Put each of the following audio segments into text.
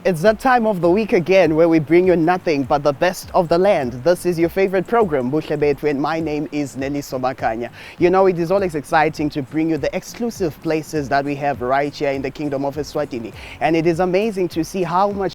It's that time of the week again where we bring you nothing but the best of the land. This is your favorite program, Buhle Betfu, and my name is Nelly Somakanya. You know, it is always exciting to bring you the exclusive places that we have right here in the Kingdom of Eswatini. And it is amazing to see how much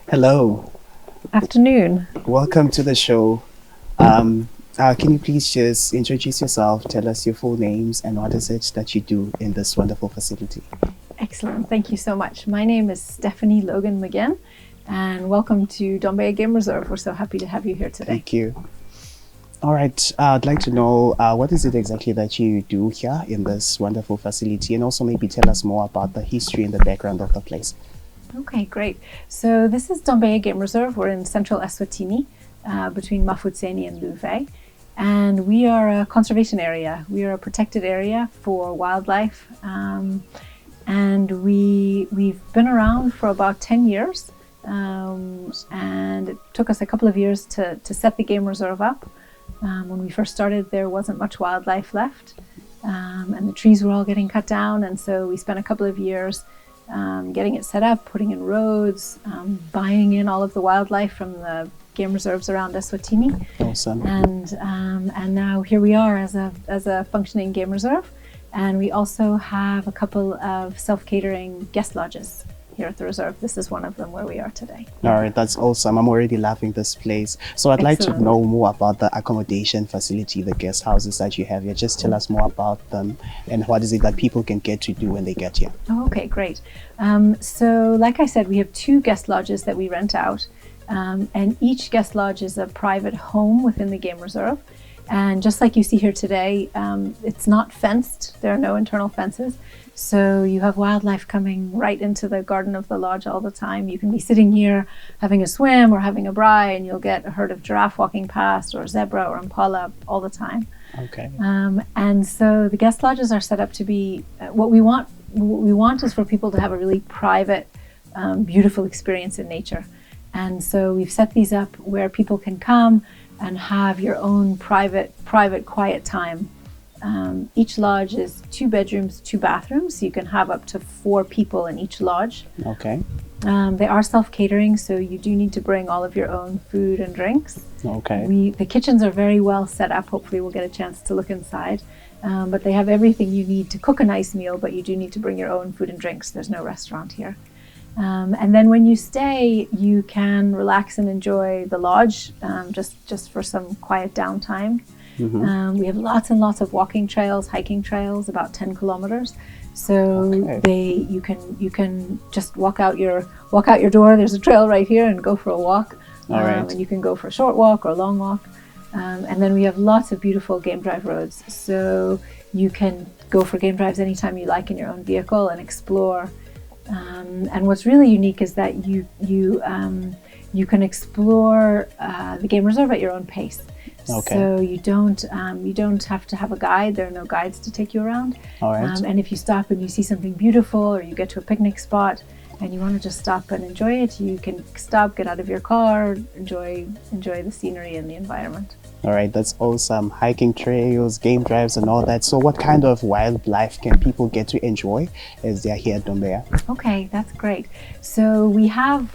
Hello. Afternoon. Welcome to the show. Can you please just introduce yourself, tell us your full names, and what is it that you do in this wonderful facility? Excellent. Thank you so much. My name is Stephanie Logan McGinn, and welcome to Dombeya Game Reserve. We're so happy to have you here today. Thank you. All right. I'd like to know what is it exactly that you do here in this wonderful facility, and also maybe tell us more about the history and the background of the place. Okay, great. So this is Dombeya Game Reserve. We're in central Eswatini, between Mafutseni and Luve. And we are a conservation area. We are a protected area for wildlife. And we've been around for about 10 years. And it took us a couple of years to set the game reserve up. When we first started, there wasn't much wildlife left. And the trees were all getting cut down. And so we spent a couple of years getting it set up, putting in roads, buying in all of the wildlife from the game reserves around Eswatini. Awesome. And now here we are as a functioning game reserve. And we also have a couple of self-catering guest lodges here at the reserve. This is one of them where we are today. All right, that's awesome. I'm already loving this place. So I'd like to know more about the accommodation facility, the guest houses that you have here. Just tell us more about them and what is it that people can get to do when they get here. Oh, okay, great. So like I said, we have 2 guest lodges that we rent out. And each guest lodge is a private home within the game reserve. And just like you see here today, it's not fenced. There are no internal fences. So you have wildlife coming right into the garden of the lodge all the time. You can be sitting here having a swim or having a braai, and you'll get a herd of giraffe walking past, or zebra or impala all the time. Okay. And so the guest lodges are set up to be what we want. What we want is for people to have a really private, beautiful experience in nature. And so we've set these up where people can come and have your own private, quiet time. Each lodge is 2 bedrooms, 2 bathrooms, so you can have up to 4 people in each lodge. Okay. They are self-catering, so you do need to bring all of your own food and drinks. Okay. The kitchens are very well set up. Hopefully we'll get a chance to look inside. But they have everything you need to cook a nice meal, but you do need to bring your own food and drinks. There's no restaurant here. And then when you stay, you can relax and enjoy the lodge, just for some quiet downtime. Mm-hmm. We have lots and lots of walking trails, hiking trails, about 10 kilometers. So you can just walk out your door. There's a trail right here, and go for a walk. And you can go for a short walk or a long walk. And then we have lots of beautiful game drive roads. So you can go for game drives anytime you like in your own vehicle and explore. And what's really unique is that you can explore the game reserve at your own pace. Okay. So you don't have to have a guide. There are no guides to take you around. All right. And if you stop and you see something beautiful, or you get to a picnic spot and you want to just stop and enjoy it, you can stop, get out of your car, enjoy the scenery and the environment. All right, that's awesome. Hiking trails, game drives, and all that. So what kind of wildlife can people get to enjoy as they're here at Dombeya? Okay, that's great. So we have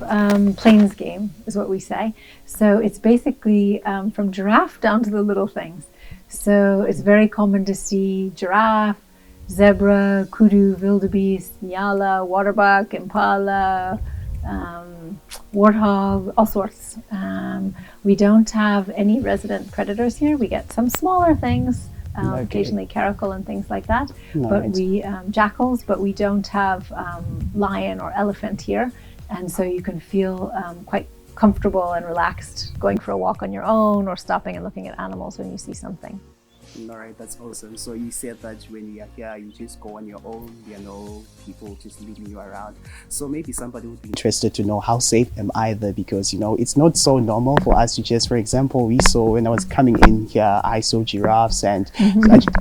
plains game, is what we say. So it's basically from giraffe down to the little things. So it's very common to see giraffe, zebra, kudu, wildebeest, nyala, waterbuck, impala, warthog, all sorts. We don't have any resident predators here. We get some smaller things, occasionally caracal and things like that. But we jackals, but we don't have lion or elephant here, and so you can feel quite comfortable and relaxed going for a walk on your own or stopping and looking at animals when you see something. All right, that's awesome. So you said that when you are here, you just go on your own. There are no people just leading you around. So maybe somebody would be interested to know, how safe am I there? Because, you know, it's not so normal for us to just, for example, we saw when I was coming in here, I saw giraffes, and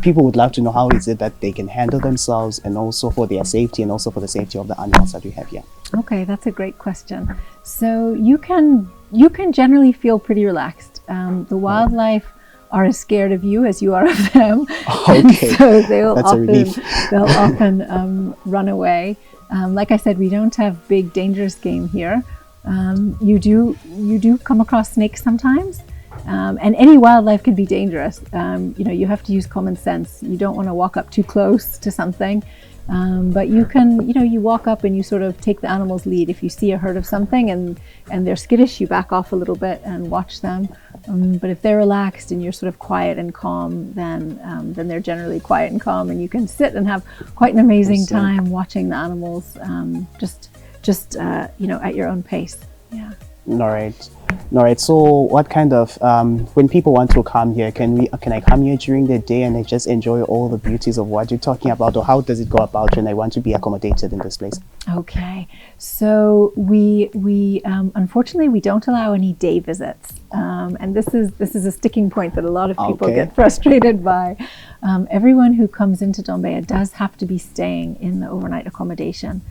people would love to know how is it that they can handle themselves, and also for their safety and also for the safety of the animals that we have here. Okay, that's a great question. So you can generally feel pretty relaxed. The wildlife are as scared of you as you are of them. Okay, so they'll often run away. Like I said, we don't have big dangerous game here. You do come across snakes sometimes, and any wildlife can be dangerous. You have to use common sense. You don't want to walk up too close to something. But you can, you walk up and you sort of take the animal's lead. If you see a herd of something and they're skittish, you back off a little bit and watch them. But if they're relaxed and you're sort of quiet and calm, then they're generally quiet and calm, and you can sit and have quite an amazing time watching the animals, just at your own pace. Yeah. All right. So what kind of, when people want to come here, can I come here during the day and I just enjoy all the beauties of what you're talking about, or how does it go about when I want to be accommodated in this place? Okay. So we unfortunately, we don't allow any day visits. And this is a sticking point that a lot of people get frustrated by. Everyone who comes into Dombeya does have to be staying in the overnight accommodation.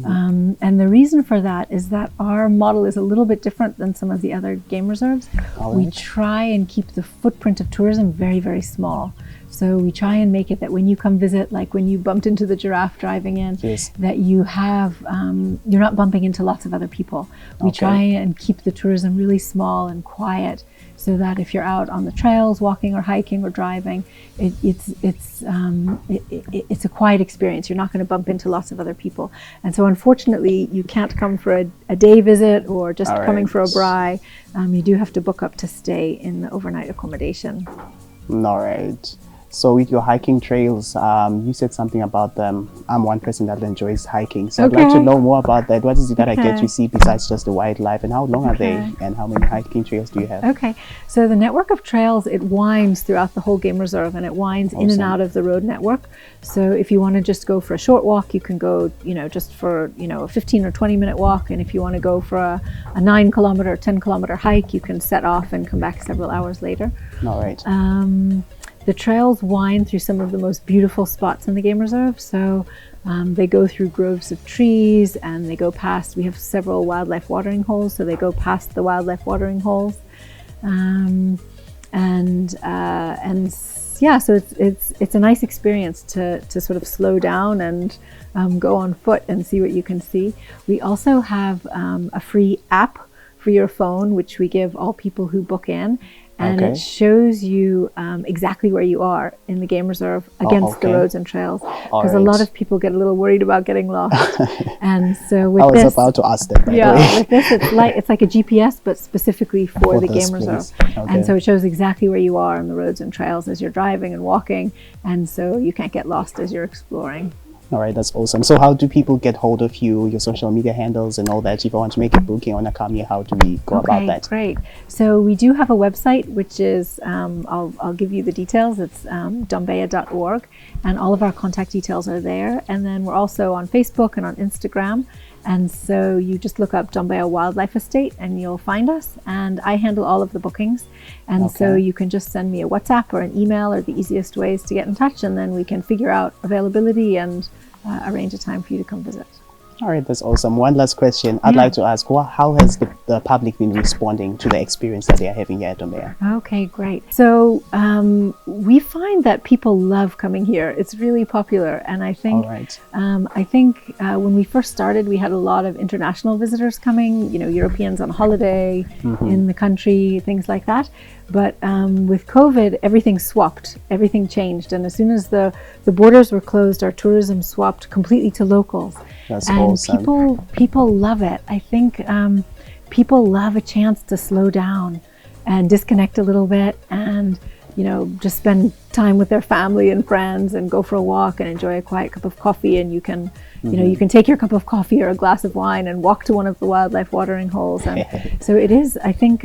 And the reason for that is that our model is a little bit different than some of the other game reserves. We try and keep the footprint of tourism very, very small. So we try and make it that when you come visit, like when you bumped into the giraffe driving in, that you have, you're not bumping into lots of other people. We try and keep the tourism really small and quiet, so that if you're out on the trails, walking or hiking or driving, it's a quiet experience. You're not going to bump into lots of other people. And so unfortunately, you can't come for a day visit or just coming for a braai. You do have to book up to stay in the overnight accommodation. All right. So with your hiking trails, you said something about them. I'm one person that enjoys hiking, so I'd like to know more about that. What is it that I get to see besides just the wildlife, and how long are they, and how many hiking trails do you have? Okay, so the network of trails, it winds throughout the whole game reserve, and it winds in and out of the road network. So if you want to just go for a short walk, you can go, just for, a 15 or 20 minute walk. And if you want to go for a 9 kilometer, 10 kilometer hike, you can set off and come back several hours later. All right. The trails wind through some of the most beautiful spots in the game reserve. So they go through groves of trees, and they go past, we have several wildlife watering holes, so they go past the wildlife watering holes. So it's a nice experience to sort of slow down and go on foot and see what you can see. We also have a free app for your phone, which we give all people who book in. And it shows you exactly where you are in the game reserve against the roads and trails, because a lot of people get a little worried about getting lost. And so with this, I was about to ask that. With this, it's like a GPS, but specifically for the game reserve. And so it shows exactly where you are on the roads and trails as you're driving and walking, and so you can't get lost as you're exploring. All right, that's awesome. So how do people get hold of you, your social media handles and all that? If I want to make a booking on Accommodation, how do we go about that? Great. So we do have a website, which is, I'll give you the details. It's dombeya.org, and all of our contact details are there. And then we're also on Facebook and on Instagram. And so you just look up Dombeya Wildlife Estate and you'll find us. And I handle all of the bookings. And so you can just send me a WhatsApp or an email are the easiest ways to get in touch. And then we can figure out availability and arrange a time for you to come visit. All right, that's awesome. One last question. I'd like to ask, how has the public been responding to the experience that they are having here at Dombeya? Okay, great. So we find that people love coming here. It's really popular. And I think, when we first started, we had a lot of international visitors coming, Europeans on holiday in the country, things like that. But with COVID, everything swapped, everything changed. And as soon as the borders were closed, our tourism swapped completely to locals. That's and awesome. people love it. I think people love a chance to slow down and disconnect a little bit and, just spend time with their family and friends and go for a walk and enjoy a quiet cup of coffee. And you can, you can take your cup of coffee or a glass of wine and walk to one of the wildlife watering holes. And so it is, I think,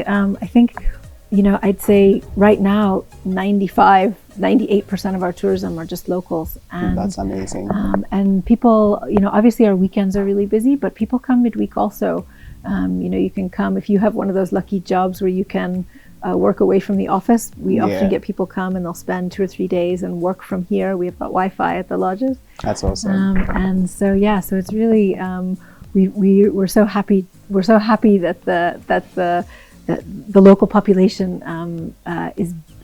I'd say right now, 98% of our tourism are just locals. And that's amazing. And people, obviously our weekends are really busy, but people come midweek also. You can come if you have one of those lucky jobs where you can work away from the office. We often get people come and they'll spend 2 or 3 days and work from here. We've got Wi-Fi at the lodges. That's awesome. And so, so it's really, we're so happy. We're so happy that the local population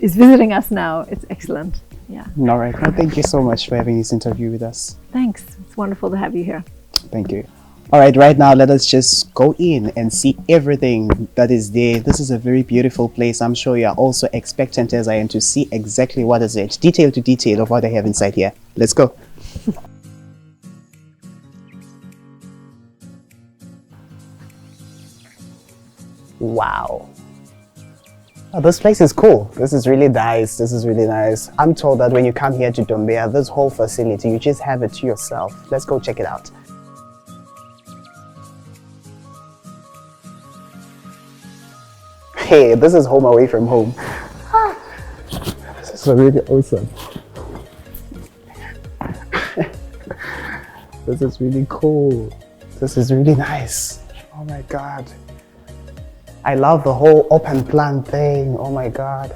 is visiting us now. It's excellent. Yeah. All right. Well, thank you so much for having this interview with us. Thanks. It's wonderful to have you here. Thank you. All right, right now, let us just go in and see everything that is there. This is a very beautiful place. I'm sure you are also expectant as I am to see exactly what is it, detail to detail of what I have inside here. Let's go. Wow. Oh, this place is cool. This is really nice. This is really nice. I'm told that when you come here to Dombeya, this whole facility, you just have it to yourself. Let's go check it out. Hey, this is home away from home. This is really awesome. This is really cool. This is really nice. Oh my God. I love the whole open plan thing. Oh my God.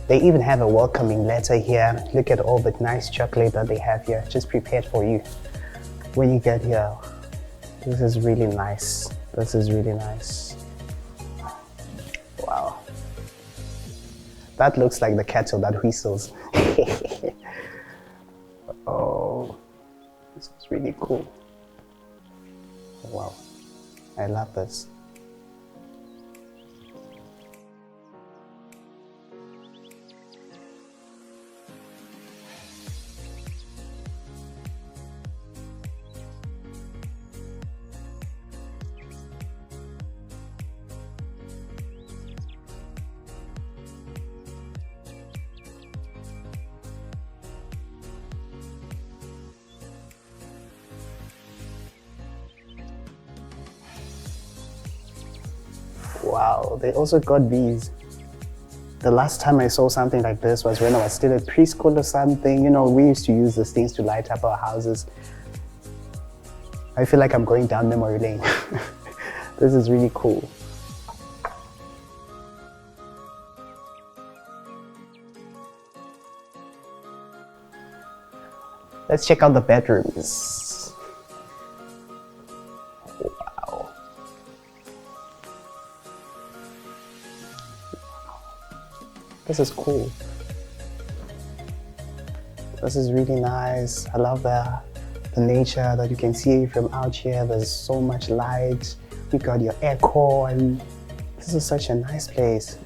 They even have a welcoming letter here. Look at all the nice chocolate that they have here, just prepared for you when you get here. This is really nice. This is really nice. Wow. That looks like the kettle that whistles. Oh, this is really cool. Wow, I love this. Wow, they also got bees. The last time I saw something like this was when I was still at preschool or something. We used to use these things to light up our houses. I feel like I'm going down memory lane. This is really cool. Let's check out the bedrooms. Wow. This is cool. This is really nice. I love the nature that you can see from out here. There's so much light. You got your aircon. This is such a nice place.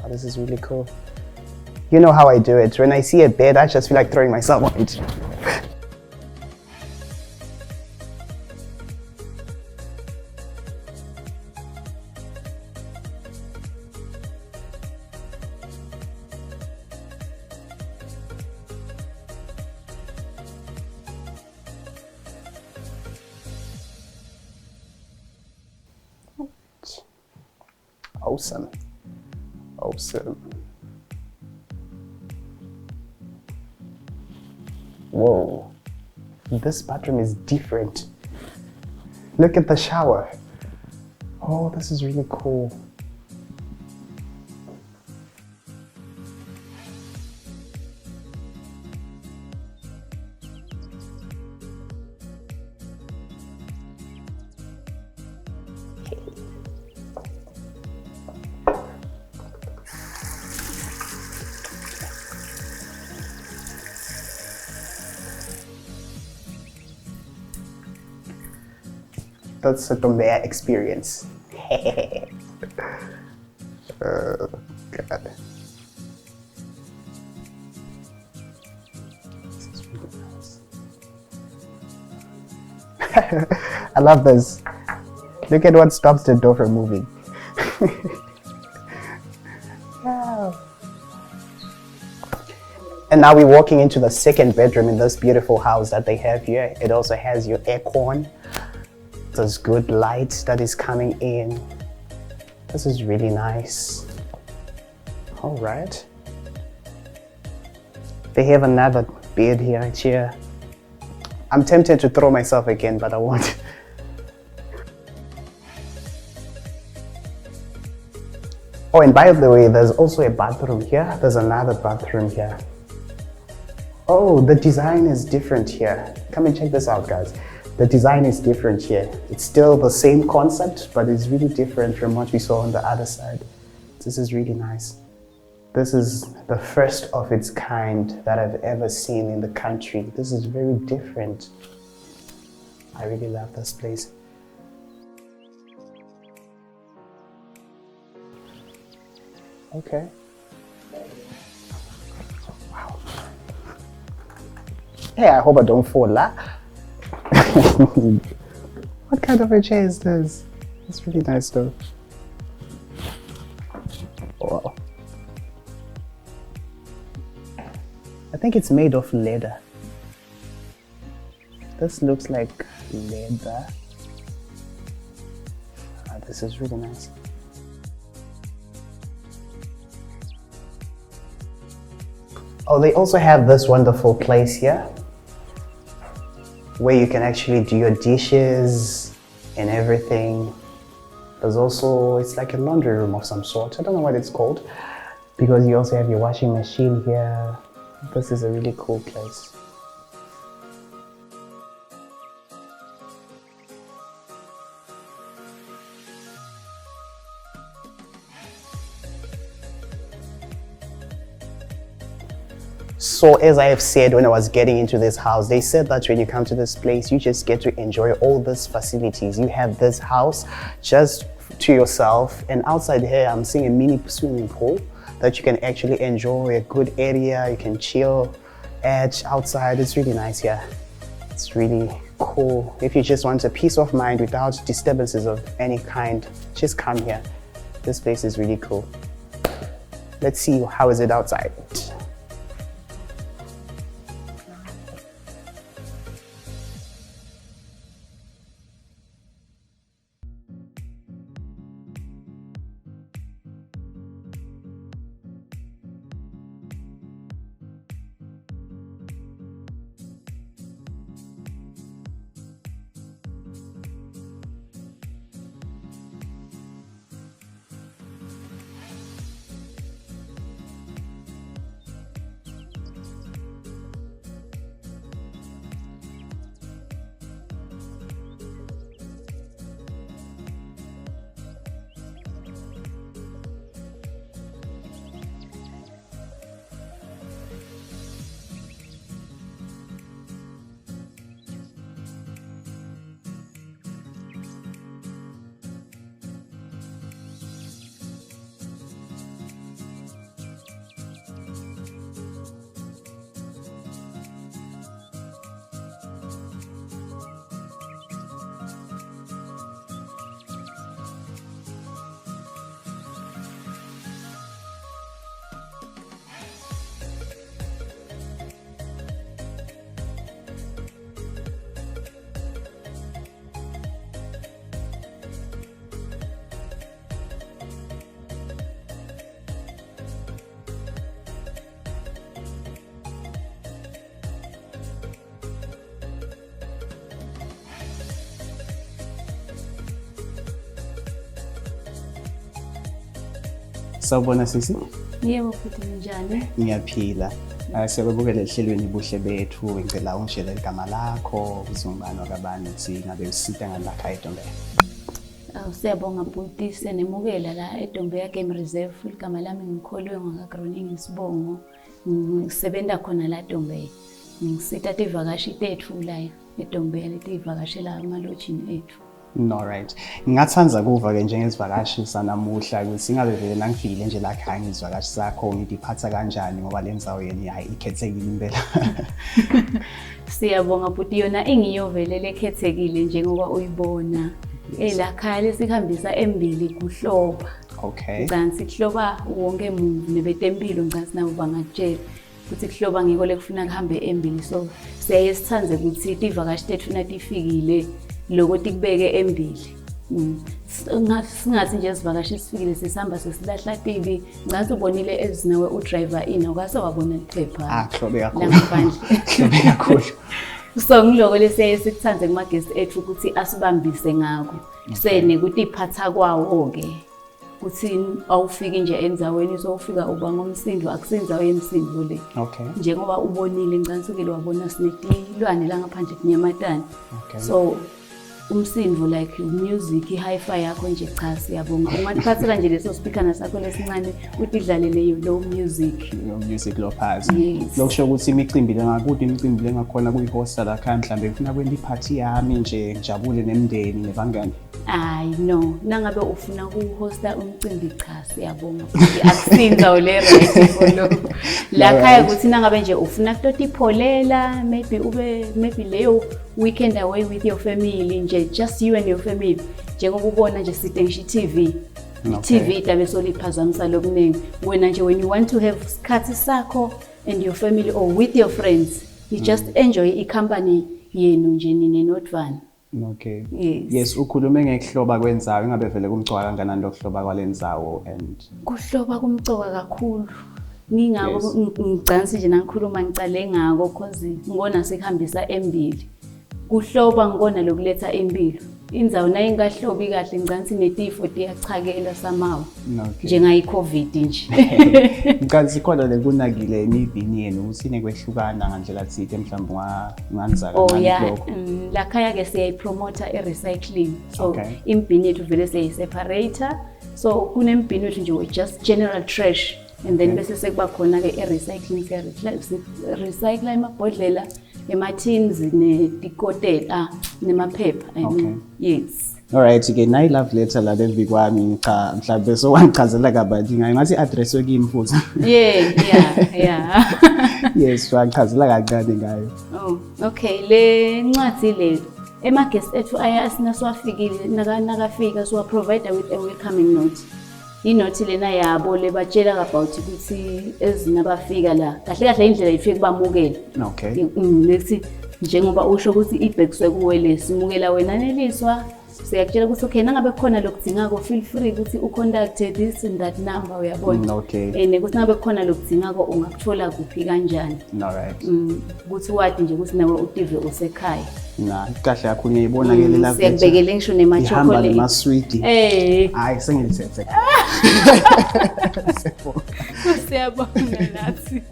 Oh, this is really cool. You know how I do it. When I see a bed, I just feel like throwing myself on it. Awesome. Awesome. Whoa, this bathroom is different. Look at the shower. Oh, this is really cool. That's a Dombeya experience. Oh, God. This is really nice. I love this. Look at what stops the door from moving. Wow. And now we're walking into the second bedroom in this beautiful house that they have here. It also has your aircon. There's good light that is coming in. This is really nice. All right. They have another bed here. I'm tempted to throw myself again, but I won't. Oh, and by the way, there's also a bathroom here. There's another bathroom here. Oh, the design is different here. Come and check this out, guys. The design is different here. It's still the same concept, but it's really different from what we saw on the other side. This is really nice. This is the first of its kind that I've ever seen in the country. This is very different. I really love this place. Okay. Wow. Hey, I hope I don't fall, lah. What kind of a chair is this? It's really nice though. Wow. I think it's made of leather. This looks like leather. This is really nice. Oh, they also have this wonderful place here where you can actually do your dishes and everything. There's also, it's like a laundry room of some sort. I don't know what it's called, because you also have your washing machine here. This is a really cool place. So as I have said when I was getting into this house, they said that when you come to this place, you just get to enjoy all these facilities. You have this house just to yourself, and outside here I'm seeing a mini swimming pool that you can actually enjoy, a good area you can chill at outside. It's really nice here. It's really cool. If you just want a peace of mind without disturbances of any kind, just come here. This place is really cool. Let's see how is it outside. Sawubona sisi. Yebo futhi njani? Ngiyaphila. Siyabukela ehlelweni Buhle Betfu, ngicela ungishele igama lakho, uzungibani wakabani uthi ngabe usita ngalakha eDombeya. Siyabonga bhuti, senemukela la eDombeya Game Reserve. Igama lami ngikholwe ngakaGroning Isibongo. Ngisebenza khona la eDombeya. Ngisita ivakashi tethu la eDombeya leti ivakashela amalojini ethu. No right. Ngingathanda kuva ke njengezivakashi sanamuhla ukuthi ngabe vele nangifikile nje la khaya ngizivakashi sakho ngidiphatha kanjani ngoba lenzawo yeni hayi ikhethekile impela. Siyabonga bhuti, yona engiyovele lekhethekile njengoba uyibona. La khaya lesikhambisa embili kuhloba. Okay. Ngicela kuhloba wonke umuntu nebetempilo ngicela nabo bangakutshela ukuthi kuhloba ngiko lekufuna kuhambe embili, so siyaye sithande ukuthi ivakashi tethu nathi ifikile lokuthi kubeke embili. Singathi nje sivakashi sifikile sisihamba sesilahla TV, ngathi ubonile ezinawe udriver ina ukase wabona iphepha. Hlobe kakhulu. Hlobe kakhulu. So ngiloko lesiyaye sikuthande kuma guest ethu ukuthi asibambise ngako. Sene ukuthi iphatha kwawo ke. Kuthi awufiki nje endzaweni sowufika uba ngomsindo akusenzawo yemsindo le. Okay. Njengoba ubonile ngcansukile wabona sinetilwane la ngaphandle kunyamatani. Okay. So umsindo like music hi-fi yakho nje cha siyabonga. Ungaphathela nje leso speaker sakho lesincane utidlalele low music. Low music lo phansi. Lokusho ukuthi imicimbi lengakude imicimbi lengakhona kuyihosta la khaya mhlambe ngifuna kwenda iphathi yami nje ngijabule nemndeni nebangani. No, nangabe ufuna ukuhosta umcimbi cha siyabonga. Akusinza le right for lo. La khaya ukuthi nangabe nje ufuna kutothi ipholela, maybe leyo weekend away with your family nje, just you and your family. Njengoba ubona nje sithengisha TV. TV tabe soliphazamisa lokuningi. Wena nje when you want to have isikhathi sakho and your family or with your friends, you just enjoy i-company yenu nje nini nodvana. Okay. Yes, ukhulume ngekuhloba kwenzawo, ingabe vele kumgcoka kangakanani lokuhloba kwalenzawo and kuhloba kumgcoka kakhulu. Ngingako ngicansi nje nangikhuluma ngicale ngako cause ngibona sekuhambisa embili. Kuhloba ngibona lokuletha impilo. Indzawo nayo ingahlobi kahle ngicansi netifo tiyachakela samawa. Njengayi COVID nje. Ngicansi khona lekunakile emibhini yenu usine kwehlukana ngandlela thithe mhlawumbe unganzaka lokho. La khaya ke siyayipromoter i-recycling. So imbhini yethu vele siyayi-separator. So kunembhini yethu nje just general trash and then bese sekuba khona ke i-recycling recycle amabhodlela ema-tins netikotela nemaphepha. Yes. Alright, ke nayi love letter la levi kwami cha mhlawumbe so wangichazela kabanzi ngathi address yekimi futhi. Yeah. Yes, wangichazela kancane ngayo. Oh, okay. Le ncwadi le ema-guest ethu asinasowafikile nakafika so provide with a welcoming note. Inothi lena yabo lebatshela about ukuthi ezinabafika la kahle indlela ifike bamukela. Okay. Lethi njengoba usho ukuthi ibhekiswe kuwe lesimukela wena neliswa siyakutshela ukuthi okay nangabe khona lokudingako feel free ukuthi ucontact this and that number uyabona. Okay. Ukuthi nangabe khona lokudingako ungakuthola kuphi kanjani. Alright. Ukuthi wathi nje ukuthi nawe utive usekhaya. Kahle kakhulu ngiyibona ke lela vele. Siyakubekela ngisho nema-chocolate. Ihamba nema-sweet. Hayi sengilithethe. Siyabonga nathi.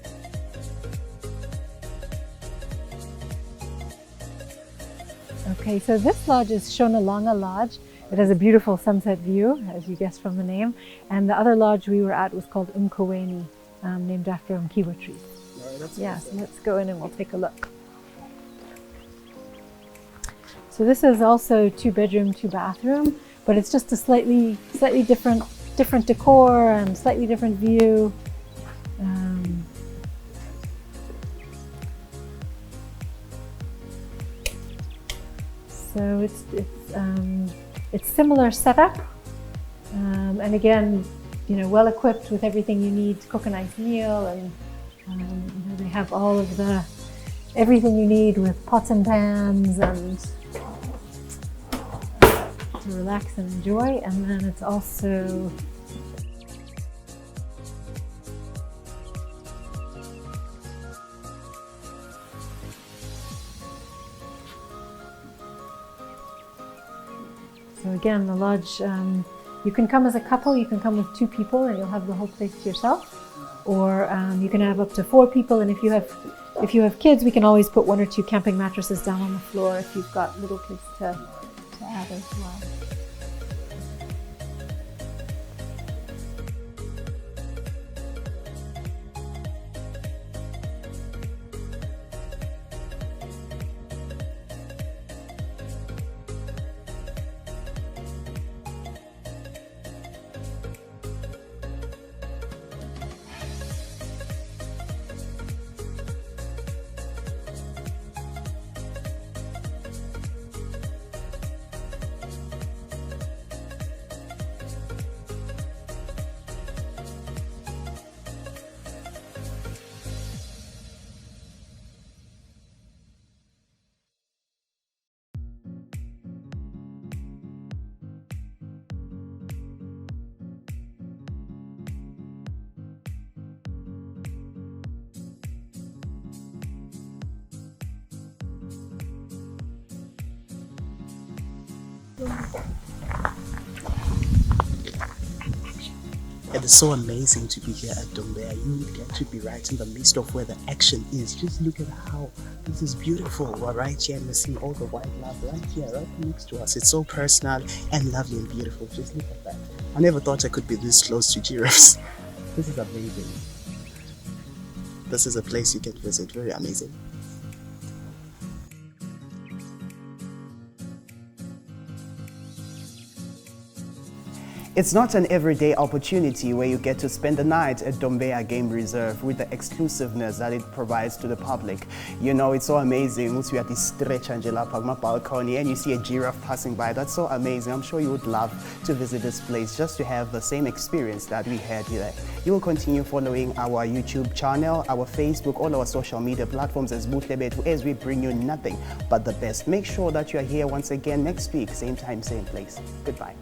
Okay, so this lodge is Shonalanga Lodge. It has a beautiful sunset view, as you guessed from the name. And the other lodge we were at was called Umkoweni, named after Mkiwa trees. So let's go in and we'll take a look. So this is also 2-bedroom, 2-bathroom, but it's just a slightly different decor and slightly different view. So it's similar setup, and again, well equipped with everything you need to cook a nice meal, and they have all of everything you need with pots and pans and to relax and enjoy. And then it's also so again, the lodge You can come as a couple, you can come with 2 people and you'll have the whole place to yourself. Or you can have up to 4 people, and if you have kids, we can always put 1 or 2 camping mattresses down on the floor if you've got little kids to add as well. It is so amazing to be here at Dombeya. You get to be right in the midst of where the action is. Just look at how this is beautiful. We're right here and we're seeing all the wildlife right here, right next to us. It's so personal and lovely and beautiful. Just look at that. I never thought I could be this close to giraffes. This is amazing. This is a place you can visit. Very amazing. It's not an everyday opportunity where you get to spend the night at Dombeya Game Reserve with the exclusiveness that it provides to the public. You know, it's so amazing. Once we at this stretch and balcony and you see a giraffe passing by, that's so amazing. I'm sure you would love to visit this place just to have the same experience that we had here. You will continue following our YouTube channel, our Facebook, all our social media platforms as Buhle Betfu as we bring you nothing but the best. Make sure that you are here once again next week, same time, same place. Goodbye.